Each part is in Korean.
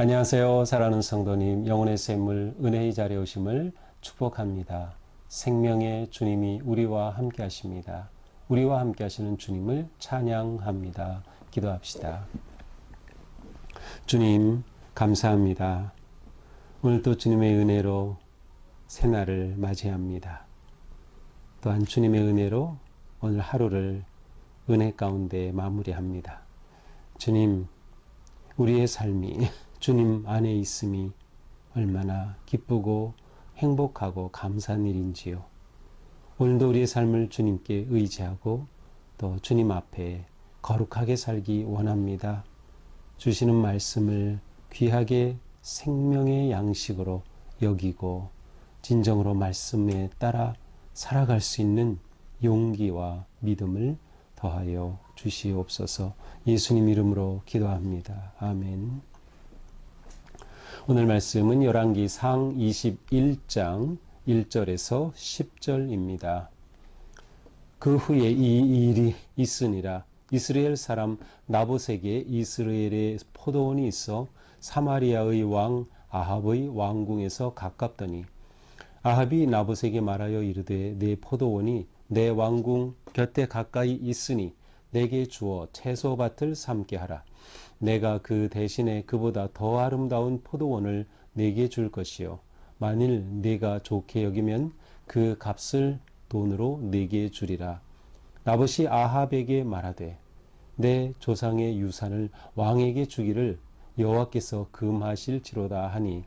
안녕하세요. 사랑하는 성도님, 영혼의 샘물 은혜의 자리에 오심을 축복합니다. 생명의 주님이 우리와 함께 하십니다. 우리와 함께 하시는 주님을 찬양합니다. 기도합시다. 주님, 감사합니다. 오늘도 주님의 은혜로 새날을 맞이합니다. 또한 주님의 은혜로 오늘 하루를 은혜 가운데 마무리합니다. 주님, 우리의 삶이 주님 안에 있음이 얼마나 기쁘고 행복하고 감사한 일인지요. 오늘도 우리의 삶을 주님께 의지하고 또 주님 앞에 거룩하게 살기 원합니다. 주시는 말씀을 귀하게 생명의 양식으로 여기고 진정으로 말씀에 따라 살아갈 수 있는 용기와 믿음을 더하여 주시옵소서. 예수님 이름으로 기도합니다. 아멘. 오늘 말씀은 열왕기상 21장 1절에서 10절입니다. 그 후에 이 일이 있으니라. 이스라엘 사람 나봇에게 이스라엘의 포도원이 있어 사마리아의 왕 아합의 왕궁에서 가깝더니 아합이 나봇에게 말하여 이르되 내 포도원이 내 왕궁 곁에 가까이 있으니 내게 주어 채소밭을 삼게 하라. 내가 그 대신에 그보다 더 아름다운 포도원을 내게 줄 것이요. 만일 네가 좋게 여기면 그 값을 돈으로 내게 주리라. 나봇이 아합에게 말하되 내 조상의 유산을 왕에게 주기를 여호와께서 금하실지로다 하니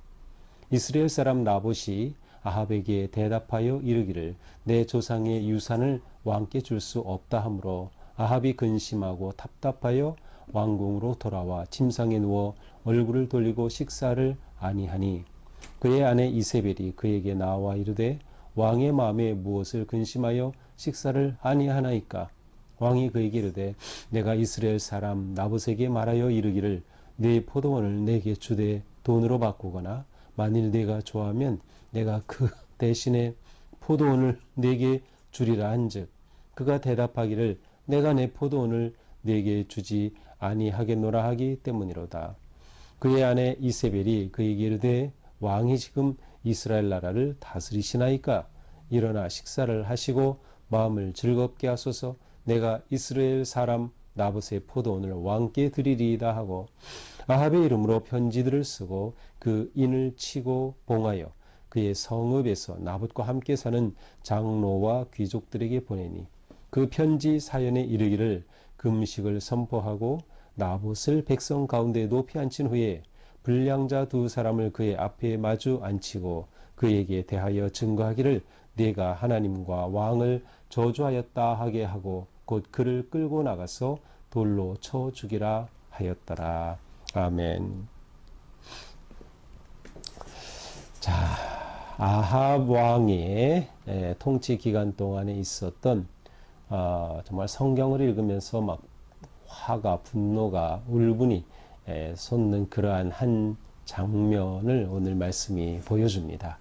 이스라엘 사람 나봇이 아합에게 대답하여 이르기를 내 조상의 유산을 왕께 줄 수 없다 하므로 아합이 근심하고 답답하여 왕궁으로 돌아와 침상에 누워 얼굴을 돌리고 식사를 아니하니 그의 아내 이세벨이 그에게 나와 이르되 왕의 마음에 무엇을 근심하여 식사를 아니하나이까. 왕이 그에게 이르되 내가 이스라엘 사람 나봇에게 말하여 이르기를 네 포도원을 내게 주되 돈으로 바꾸거나 만일 네가 좋아하면 내가 그 대신에 포도원을 내게 주리라 한즉 그가 대답하기를 내가 내 포도원을 내게 주지 아니하겠노라 하기 때문이로다. 그의 아내 이세벨이 그에게 이르되 왕이 지금 이스라엘 나라를 다스리시나이까. 일어나 식사를 하시고 마음을 즐겁게 하소서. 내가 이스라엘 사람 나봇의 포도원을 왕께 드리리이다 하고 아합의 이름으로 편지들을 쓰고 그 인을 치고 봉하여 그의 성읍에서 나봇과 함께 사는 장로와 귀족들에게 보내니 그 편지 사연에 이르기를 금식을 선포하고 나봇을 백성 가운데 높이 앉힌 후에 불량자 두 사람을 그의 앞에 마주 앉히고 그에게 대하여 증거하기를 네가 하나님과 왕을 저주하였다 하게 하고 곧 그를 끌고 나가서 돌로 쳐 죽이라 하였더라. 아멘. 자, 아합 왕의 통치 기간 동안에 있었던 정말 성경을 읽으면서 막 화가 분노가 울분이 솟는 그러한 한 장면을 오늘 말씀이 보여줍니다.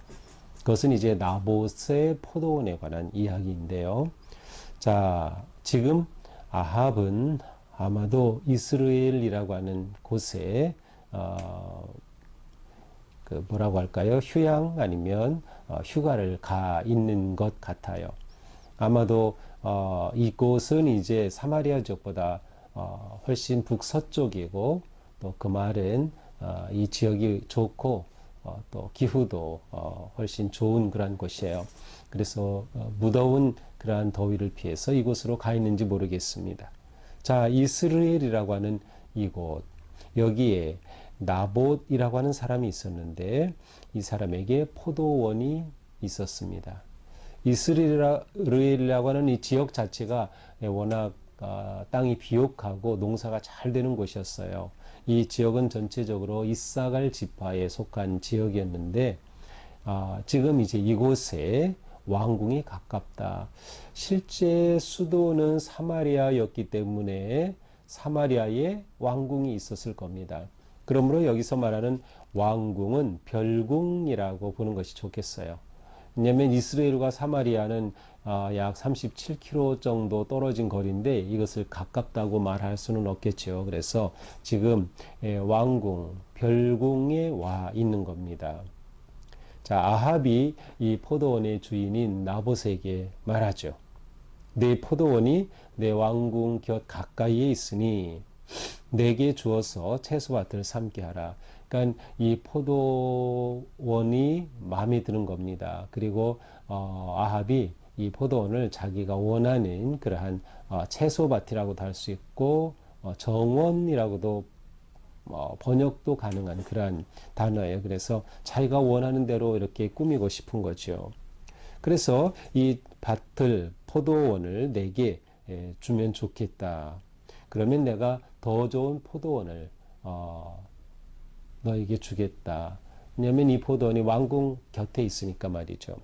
그것은 이제 나봇의 포도원에 관한 이야기인데요. 자, 지금 아합은 아마도 이스라엘이라고 하는 곳에 그 뭐라고 할까요? 휴양 아니면 휴가를 가 있는 것 같아요. 아마도 이곳은 이제 사마리아 지역보다 훨씬 북서쪽이고 또 그 말은 이 지역이 좋고 또 기후도 훨씬 좋은 그러한 곳이에요. 그래서 무더운 그러한 더위를 피해서 이곳으로 가 있는지 모르겠습니다. 자, 이스라엘이라고 하는 이곳, 여기에 나봇이라고 하는 사람이 있었는데 이 사람에게 포도원이 있었습니다. 이스라엘이라고 하는 이 지역 자체가 워낙 땅이 비옥하고 농사가 잘 되는 곳이었어요. 이 지역은 전체적으로 이사갈 지파에 속한 지역이었는데 지금 이제 이곳에 왕궁이 가깝다. 실제 수도는 사마리아였기 때문에 사마리아에 왕궁이 있었을 겁니다. 그러므로 여기서 말하는 왕궁은 별궁이라고 보는 것이 좋겠어요. 왜냐하면 이스라엘과 사마리아는 약 37km 정도 떨어진 거리인데 이것을 가깝다고 말할 수는 없겠죠. 그래서 지금 왕궁, 별궁에 와 있는 겁니다. 자, 아합이 이 포도원의 주인인 나봇에게 말하죠. 내 포도원이 내 왕궁 곁 가까이에 있으니 내게 주어서 채소밭을 삼게 하라. 그러니까 이 포도원이 마음에 드는 겁니다. 그리고 아합이 이 포도원을 자기가 원하는 그러한 채소밭이라고도 할 수 있고 정원이라고도 번역도 가능한 그러한 단어예요. 그래서 자기가 원하는 대로 이렇게 꾸미고 싶은 거죠. 그래서 이 밭을 포도원을 내게 주면 좋겠다. 그러면 내가 더 좋은 포도원을 너에게 주겠다. 왜냐하면 이 포도원이 왕궁 곁에 있으니까 말이죠.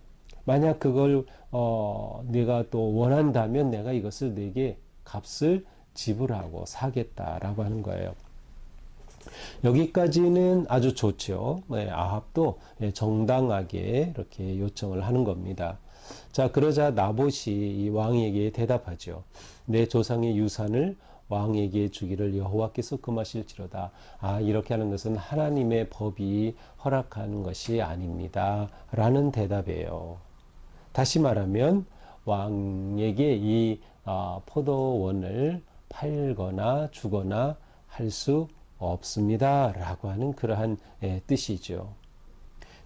만약 그걸 내가 또 원한다면 내가 이것을 내게 값을 지불하고 사겠다라고 하는 거예요. 여기까지는 아주 좋죠. 아합도 정당하게 이렇게 요청을 하는 겁니다. 자, 그러자 나봇이 이 왕에게 대답하죠. 내 조상의 유산을 왕에게 주기를 여호와께서 금하실지로다. 이렇게 하는 것은 하나님의 법이 허락하는 것이 아닙니다. 라는 대답이에요. 다시 말하면 왕에게 이 포도원을 팔거나 주거나 할 수 없습니다. 라고 하는 그러한 뜻이죠.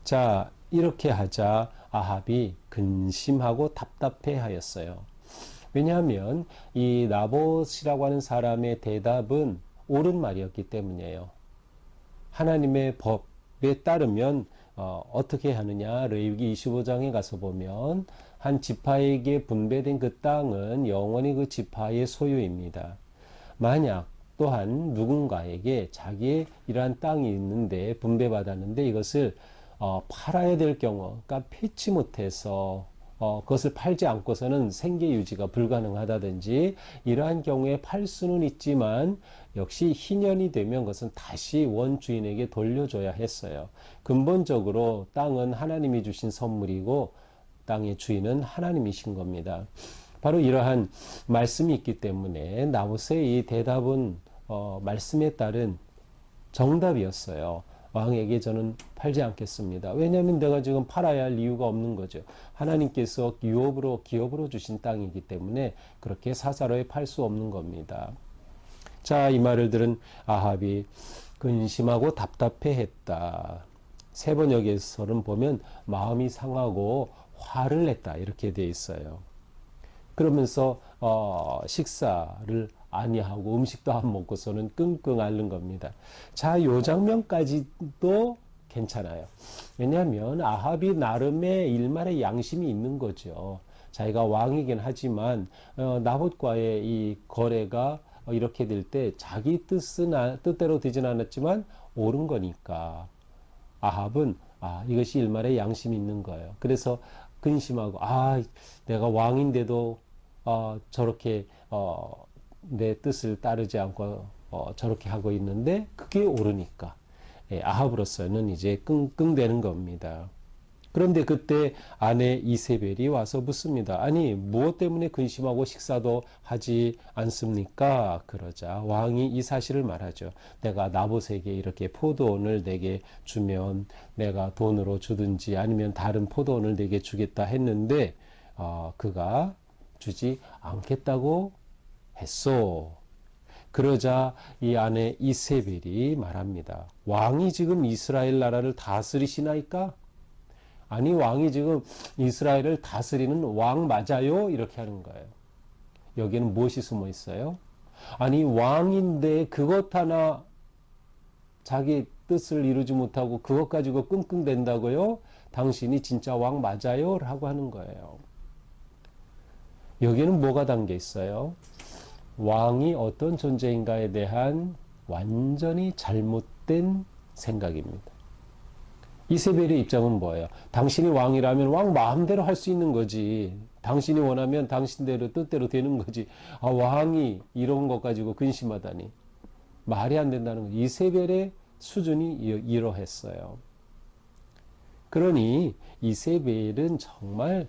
자, 이렇게 하자 아합이 근심하고 답답해 하였어요. 왜냐하면 이 나봇이라고 하는 사람의 대답은 옳은 말이었기 때문이에요. 하나님의 법에 따르면 어떻게 하느냐? 레위기 25장에 가서 보면 한 지파에게 분배된 그 땅은 영원히 그 지파의 소유입니다. 만약 또한 누군가에게 자기의 이러한 땅이 있는데 분배받았는데 이것을 팔아야 될 경우, 그러니까 패치 못해서 그것을 팔지 않고서는 생계 유지가 불가능하다든지 이러한 경우에 팔 수는 있지만 역시 희년이 되면 그것은 다시 원주인에게 돌려줘야 했어요. 근본적으로 땅은 하나님이 주신 선물이고 땅의 주인은 하나님이신 겁니다. 바로 이러한 말씀이 있기 때문에 나봇의 이 대답은 말씀에 따른 정답이었어요. 왕에게 저는 팔지 않겠습니다. 왜냐하면 내가 지금 팔아야 할 이유가 없는 거죠. 하나님께서 기업으로 주신 땅이기 때문에 그렇게 사사로이 팔 수 없는 겁니다. 자, 이 말을 들은 아합이 근심하고 답답해했다. 세 번역에서는 보면 마음이 상하고 화를 냈다 이렇게 되어 있어요. 그러면서 식사를 아니하고 음식도 안 먹고서는 끙끙 앓는 겁니다. 자, 요 장면까지도 괜찮아요. 왜냐하면 아합이 나름의 일말의 양심이 있는 거죠. 자기가 왕이긴 하지만 나봇과의 이 거래가 이렇게 될 때 자기 뜻대로 되진 않았지만 옳은 거니까 아합은 이것이 일말의 양심이 있는 거예요. 그래서 근심하고 내가 왕인데도 저렇게 내 뜻을 따르지 않고 저렇게 하고 있는데 그게 옳으니까 아합으로서는 이제 끙끙대는 겁니다. 그런데 그때 아내 이세벨이 와서 묻습니다. 아니 무엇 때문에 근심하고 식사도 하지 않습니까? 그러자 왕이 이 사실을 말하죠. 내가 나봇에게 이렇게 포도원을 내게 주면 내가 돈으로 주든지 아니면 다른 포도원을 내게 주겠다 했는데 그가 주지 않겠다고 했소. 그러자 이 아내 이세벨이 말합니다. 왕이 지금 이스라엘 나라를 다스리시나이까? 아니 왕이 지금 이스라엘을 다스리는 왕 맞아요? 이렇게 하는 거예요. 여기에는 무엇이 숨어 있어요? 아니 왕인데 그것 하나 자기 뜻을 이루지 못하고 그것 가지고 끙끙댄다고요? 당신이 진짜 왕 맞아요? 라고 하는 거예요. 여기에는 뭐가 담겨 있어요? 왕이 어떤 존재인가에 대한 완전히 잘못된 생각입니다. 이세벨의 입장은 뭐예요? 당신이 왕이라면 왕 마음대로 할 수 있는 거지. 당신이 원하면 당신대로 뜻대로 되는 거지. 왕이 이런 것 가지고 근심하다니. 말이 안 된다는 거죠. 이세벨의 수준이 이러했어요. 그러니 이세벨은 정말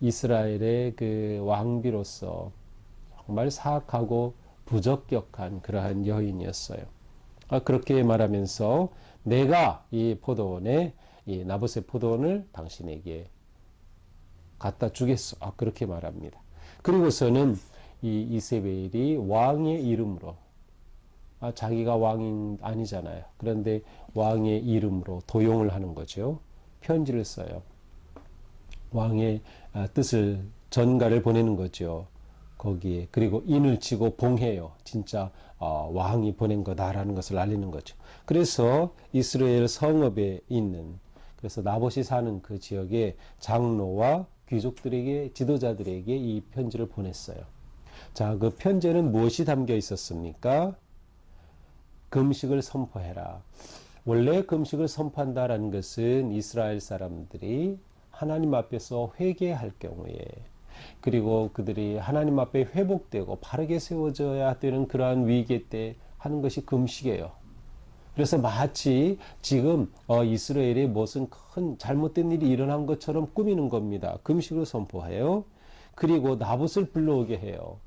이스라엘의 그 왕비로서 정말 사악하고 부적격한 그러한 여인이었어요. 그렇게 말하면서 내가 이 포도원에 이 나봇의 포도원을 당신에게 갖다 주겠소. 그렇게 말합니다. 그리고서는 이 이세벨이 왕의 이름으로 자기가 왕이 아니잖아요. 그런데 왕의 이름으로 도용을 하는 거죠. 편지를 써요. 왕의 뜻을 전가를 보내는 거죠. 거기에 그리고 인을 치고 봉해요. 진짜 왕이 보낸 거다라는 것을 알리는 거죠. 그래서 이스라엘 성읍에 있는 그래서 나봇이 사는 그 지역의 장로와 귀족들에게 지도자들에게 이 편지를 보냈어요. 자, 그 편지에는 무엇이 담겨 있었습니까? 금식을 선포해라. 원래 금식을 선포한다라는 것은 이스라엘 사람들이 하나님 앞에서 회개할 경우에 그리고 그들이 하나님 앞에 회복되고 바르게 세워져야 되는 그러한 위기 때 하는 것이 금식이에요. 그래서 마치 지금 이스라엘에 무슨 큰 잘못된 일이 일어난 것처럼 꾸미는 겁니다. 금식을 선포해요. 그리고 나봇을 불러오게 해요.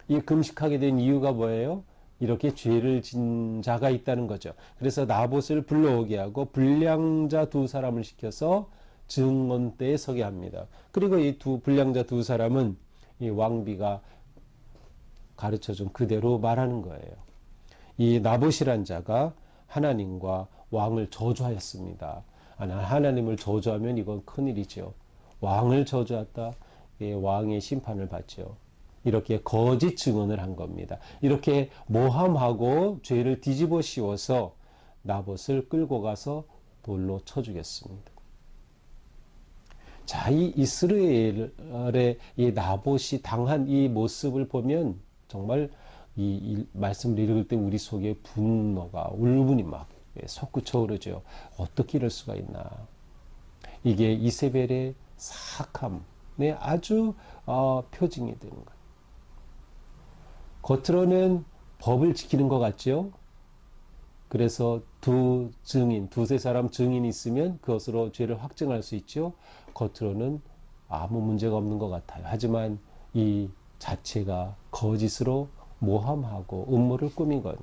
이 금식하게 된 이유가 뭐예요? 이렇게 죄를 진 자가 있다는 거죠. 그래서 나봇을 불러오게 하고 불량자 두 사람을 시켜서 증언대에 서게 합니다. 그리고 이 불량자 두 사람은 이 왕비가 가르쳐준 그대로 말하는 거예요. 이 나봇이란 자가 하나님과 왕을 저주하였습니다. 하나님을 저주하면 이건 큰일이죠. 왕을 저주했다. 왕의 심판을 받죠. 이렇게 거짓 증언을 한 겁니다. 이렇게 모함하고 죄를 뒤집어 씌워서 나봇을 끌고 가서 돌로 쳐 죽였습니다. 자, 이 이스라엘의 이 나봇이 당한 이 모습을 보면 정말 이 말씀을 읽을 때 우리 속에 분노가 울분이 막 솟구쳐 오르죠. 어떻게 이럴 수가 있나. 이게 이세벨의 사악함의 아주 표징이 되는 거예요. 겉으로는 법을 지키는 것 같죠. 그래서 두세 사람 증인이 있으면 그것으로 죄를 확증할 수 있죠. 겉으로는 아무 문제가 없는 것 같아요. 하지만 이 자체가 거짓으로 모함하고 음모를 꾸민 건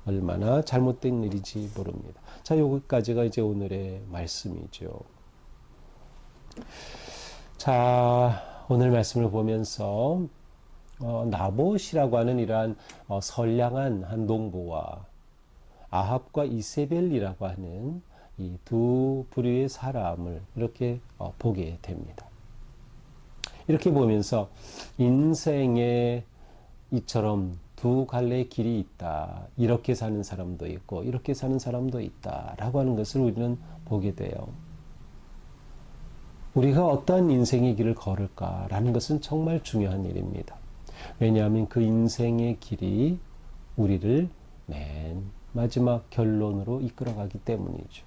얼마나 잘못된 일인지 모릅니다. 자, 여기까지가 이제 오늘의 말씀이죠. 자, 오늘 말씀을 보면서 나봇이라고 하는 이러한 선량한 한 농부와 아합과 이세벨이라고 하는 이 두 부류의 사람을 이렇게 보게 됩니다. 이렇게 보면서 인생에 이처럼 두 갈래의 길이 있다. 이렇게 사는 사람도 있고 이렇게 사는 사람도 있다. 라고 하는 것을 우리는 보게 돼요. 우리가 어떠한 인생의 길을 걸을까라는 것은 정말 중요한 일입니다. 왜냐하면 그 인생의 길이 우리를 맨 마지막 결론으로 이끌어가기 때문이죠.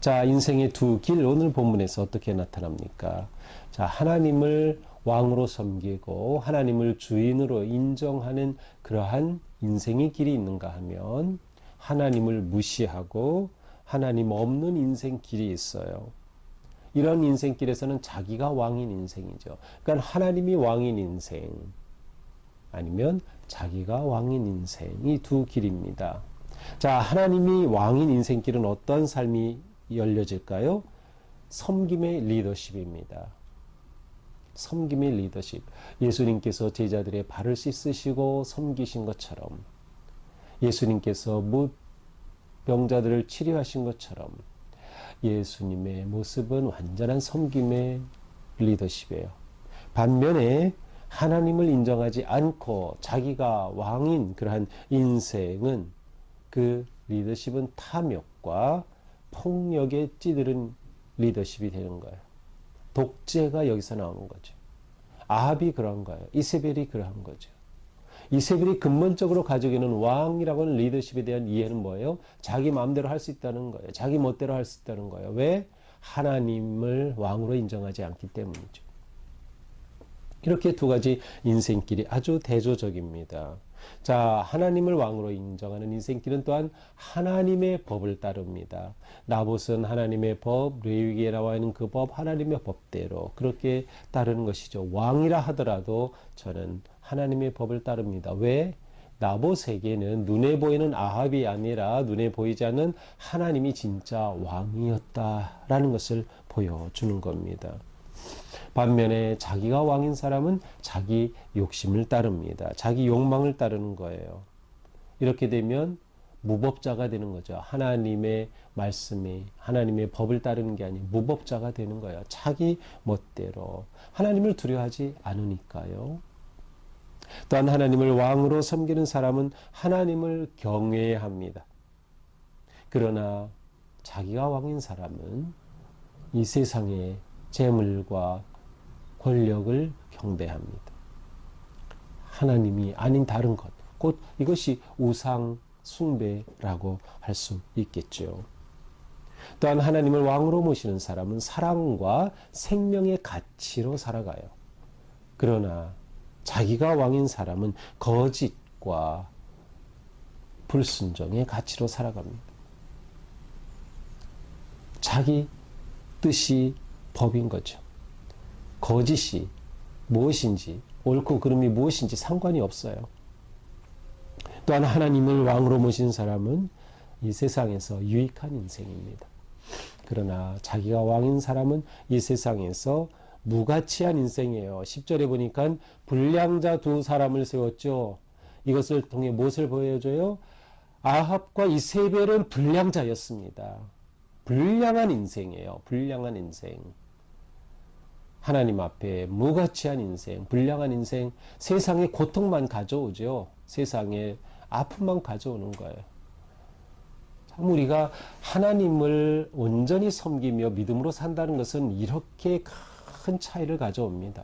자, 인생의 두 길, 오늘 본문에서 어떻게 나타납니까? 자, 하나님을 왕으로 섬기고 하나님을 주인으로 인정하는 그러한 인생의 길이 있는가 하면 하나님을 무시하고 하나님 없는 인생 길이 있어요. 이런 인생길에서는 자기가 왕인 인생이죠. 그러니까 하나님이 왕인 인생 아니면 자기가 왕인 인생 이 두 길입니다. 자, 하나님이 왕인 인생길은 어떤 삶이 열려질까요? 섬김의 리더십입니다. 섬김의 리더십. 예수님께서 제자들의 발을 씻으시고 섬기신 것처럼 예수님께서 무병자들을 치료하신 것처럼 예수님의 모습은 완전한 섬김의 리더십이에요. 반면에 하나님을 인정하지 않고 자기가 왕인 그러한 인생은 그 리더십은 탐욕과 폭력에 찌들은 리더십이 되는 거예요. 독재가 여기서 나오는 거죠. 아합이 그런 거예요. 이세벨이 그러한 거죠. 이세벨이 근본적으로 가지고 있는 왕이라고 하는 리더십에 대한 이해는 뭐예요? 자기 마음대로 할 수 있다는 거예요. 자기 멋대로 할 수 있다는 거예요. 왜? 하나님을 왕으로 인정하지 않기 때문이죠. 이렇게 두 가지 인생길이 아주 대조적입니다. 자, 하나님을 왕으로 인정하는 인생길은 또한 하나님의 법을 따릅니다. 나봇은 하나님의 법, 레위기에 나와 있는 그 법, 하나님의 법대로 그렇게 따르는 것이죠. 왕이라 하더라도 저는 하나님의 법을 따릅니다. 왜? 나봇에게는 눈에 보이는 아합이 아니라 눈에 보이지 않는 하나님이 진짜 왕이었다라는 것을 보여주는 겁니다. 반면에 자기가 왕인 사람은 자기 욕심을 따릅니다. 자기 욕망을 따르는 거예요. 이렇게 되면 무법자가 되는 거죠. 하나님의 말씀이 하나님의 법을 따르는 게 아닌 무법자가 되는 거예요. 자기 멋대로 하나님을 두려워하지 않으니까요. 또한 하나님을 왕으로 섬기는 사람은 하나님을 경외해야 합니다. 그러나 자기가 왕인 사람은 이 세상의 재물과 권력을 경배합니다. 하나님이 아닌 다른 것, 곧 이것이 우상 숭배라고 할 수 있겠죠. 또한 하나님을 왕으로 모시는 사람은 사랑과 생명의 가치로 살아가요. 그러나 자기가 왕인 사람은 거짓과 불순종의 가치로 살아갑니다. 자기 뜻이 법인 거죠. 거짓이 무엇인지, 옳고 그름이 무엇인지 상관이 없어요. 또한 하나님을 왕으로 모신 사람은 이 세상에서 유익한 인생입니다. 그러나 자기가 왕인 사람은 이 세상에서 무가치한 인생이에요. 10절에 보니까 불량자 두 사람을 세웠죠. 이것을 통해 무엇을 보여줘요? 아합과 이세벨은 불량자였습니다. 불량한 인생이에요. 불량한 인생. 하나님 앞에 무가치한 인생, 불량한 인생, 세상에 고통만 가져오죠. 세상에 아픔만 가져오는 거예요. 참 우리가 하나님을 온전히 섬기며 믿음으로 산다는 것은 이렇게 큰 차이를 가져옵니다.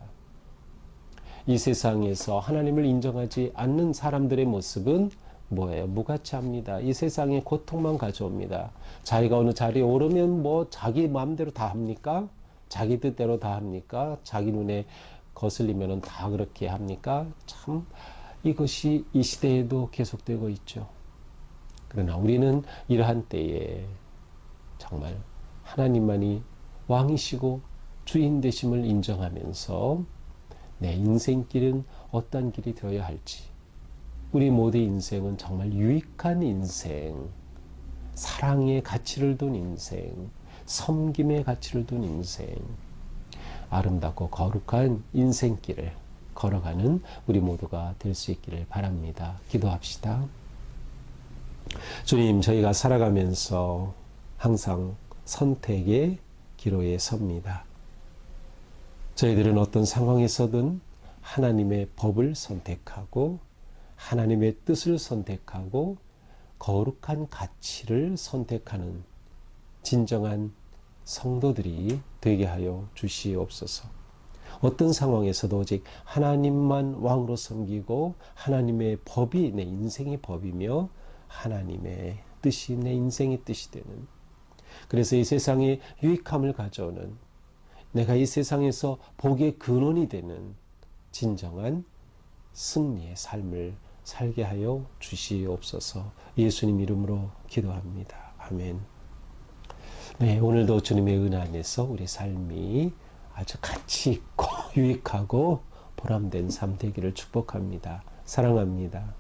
이 세상에서 하나님을 인정하지 않는 사람들의 모습은 뭐예요? 무가치합니다. 이 세상에 고통만 가져옵니다. 자기가 어느 자리에 오르면 뭐 자기 마음대로 다 합니까? 자기 뜻대로 다 합니까? 자기 눈에 거슬리면 다 그렇게 합니까? 참 이것이 이 시대에도 계속되고 있죠. 그러나 우리는 이러한 때에 정말 하나님만이 왕이시고 주인 되심을 인정하면서 내 인생길은 어떤 길이 되어야 할지, 우리 모두의 인생은 정말 유익한 인생, 사랑의 가치를 둔 인생, 섬김의 가치를 둔 인생, 아름답고 거룩한 인생길을 걸어가는 우리 모두가 될 수 있기를 바랍니다. 기도합시다. 주님, 저희가 살아가면서 항상 선택의 기로에 섭니다. 저희들은 어떤 상황에서든 하나님의 법을 선택하고 하나님의 뜻을 선택하고 거룩한 가치를 선택하는 진정한 성도들이 되게 하여 주시옵소서. 어떤 상황에서도 오직 하나님만 왕으로 섬기고 하나님의 법이 내 인생의 법이며 하나님의 뜻이 내 인생의 뜻이 되는, 그래서 이 세상에 유익함을 가져오는, 내가 이 세상에서 복의 근원이 되는 진정한 승리의 삶을 살게 하여 주시옵소서. 예수님 이름으로 기도합니다. 아멘. 네, 오늘도 주님의 은혜 안에서 우리 삶이 아주 가치 있고 유익하고 보람된 삶 되기를 축복합니다. 사랑합니다.